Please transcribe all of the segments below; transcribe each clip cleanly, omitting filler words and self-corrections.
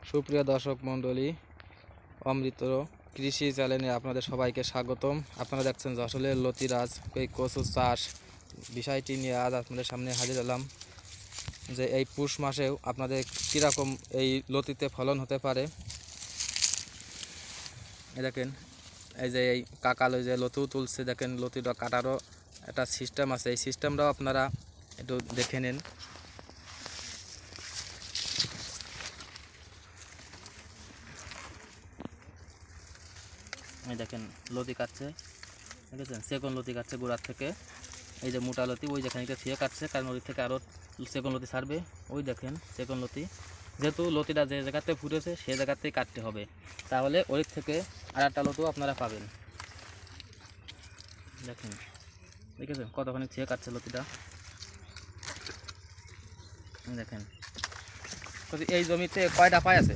সুপ্রিয় দর্শক মণ্ডলী, অমৃত কৃষি চ্যানেলে আপনাদের সবাইকে স্বাগতম। আপনারা দেখছেন যশোরের লতিরাজ এই কচু চাষ বিষয়টি নিয়ে আজ আপনাদের সামনে হাজির হলাম যে এই পুষ মাসেও আপনাদের কীরকম এই লতিতে ফলন হতে পারে। দেখেন এই যে এই কাকাল যে লতিও তুলছে, দেখেন লতিটা কাটারও একটা সিস্টেম আছে, এই সিস্টেমটাও আপনারা একটু দেখে নিন। এই দেখেন লতি কাটছে, দেখেছেন সেকন লতি কাটছে গোড়ার থেকে। এই যে মোটা লতি ওই যেখানে থেকে কাটছে, কারণ ওই থেকে আরও সেকন লতি ছাড়বে। ওই দেখেন সেকন লতি, যেহেতু লতিটা যে জায়গাতে ফুটেছে সে জায়গাতেই কাটতে হবে, তাহলে ওই থেকে আর একটা লতিও আপনারা পাবেন। দেখেন দেখেছেন কতখানি ছিঁড়ে কাটছে লতিটা। দেখেন এই জমিতে কয়টা পাই আছে?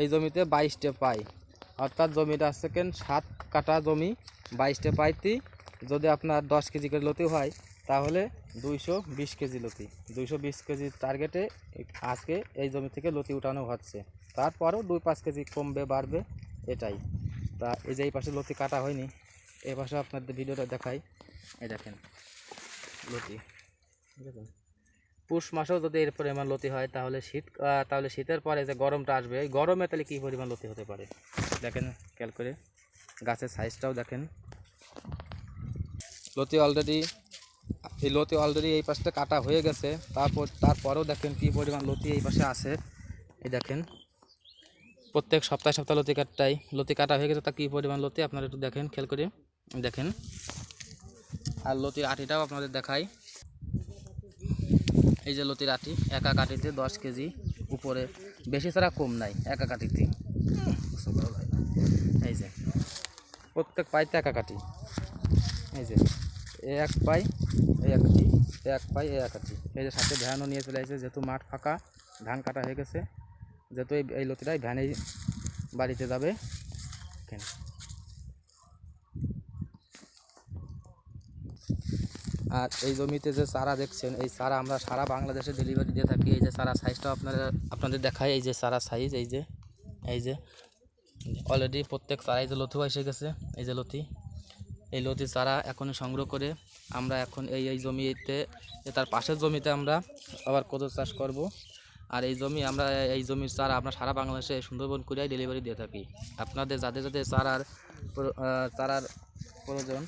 এই জমিতে 22টে পাই, অর্থাৎ জমিটা সেকেন্ড 7 কাঠা জমি, 22টে পাইতি। যদি আপনার 10 কেজি করে লতি হয় তাহলে 220 কেজি লতি, 220 কেজি টার্গেটে আজকে এই জমি থেকে লতি উঠানো হচ্ছে। তারপরেও 2-5 কেজি কমবে বাড়বে, এটাই। তা এই যে এই পাশে লতি কাটা হয়নি, এই পাশে আপনাদের ভিডিওটা দেখাই। এই দেখেন লতি, ঠিক আছে। পুষ মাসেও যদি এর পরিমাণ লতি হয় তাহলে শীতের পরে যে গরমটা আসবে, এই গরমে তাহলে কী পরিমাণ লতি হতে পারে দেখেন খেয়াল করে। গাছের সাইজটাও দেখেন। এই লতি অলরেডি এই পাশটা কাটা হয়ে গেছে, তারপরেও দেখেন কী পরিমাণ লতি এই পাশে আছে। এই দেখেন প্রত্যেক সপ্তাহে সপ্তাহে লতি কাটা হয়ে গেছে, তা কী পরিমাণ লতি আপনারা একটু দেখেন খেয়াল করে দেখেন। আর লতির আটিটাও আপনাদের দেখাই। এই যে লতির আটি, একা কাঠিতে 10 কেজি উপরে, বেশি ছাড়া কম নাই একা কাঠিতে। এই যে প্রত্যেক পাইতে একা কাঠি, এই যে এক পাই এই একটি, এক পাই এই একাটি। এই যে সাথে ভ্যানও নিয়ে চলে আসছে, যেহেতু মাঠ ফাঁকা, ধান কাটা হয়ে গেছে, যেহেতু এই লতিটাই ভ্যানেই বাড়িতে যাবে। আর এই জমিতে যে চারা দেখছেন, এই চারা আমরা সারা বাংলাদেশে ডেলিভারি দিয়ে থাকি। এই যে চারা সাইজটা আপনাদের দেখাই। এই যে চারা সাইজ, এই যে অলরেডি প্রত্যেক চারা, এই যে লতিও এসে গেছে। এই যে লতি, এই লতির চারা এখন সংগ্রহ করে আমরা এখন এই জমিতে, তার পাশের জমিতে আমরা আবার কচু চাষ করব। আর এই জমির চারা আমরা সারা বাংলাদেশে সুন্দরবন কুরিয়ায় ডেলিভারি দিয়ে থাকি। আপনাদের যাদের যাদের চারার প্রয়োজন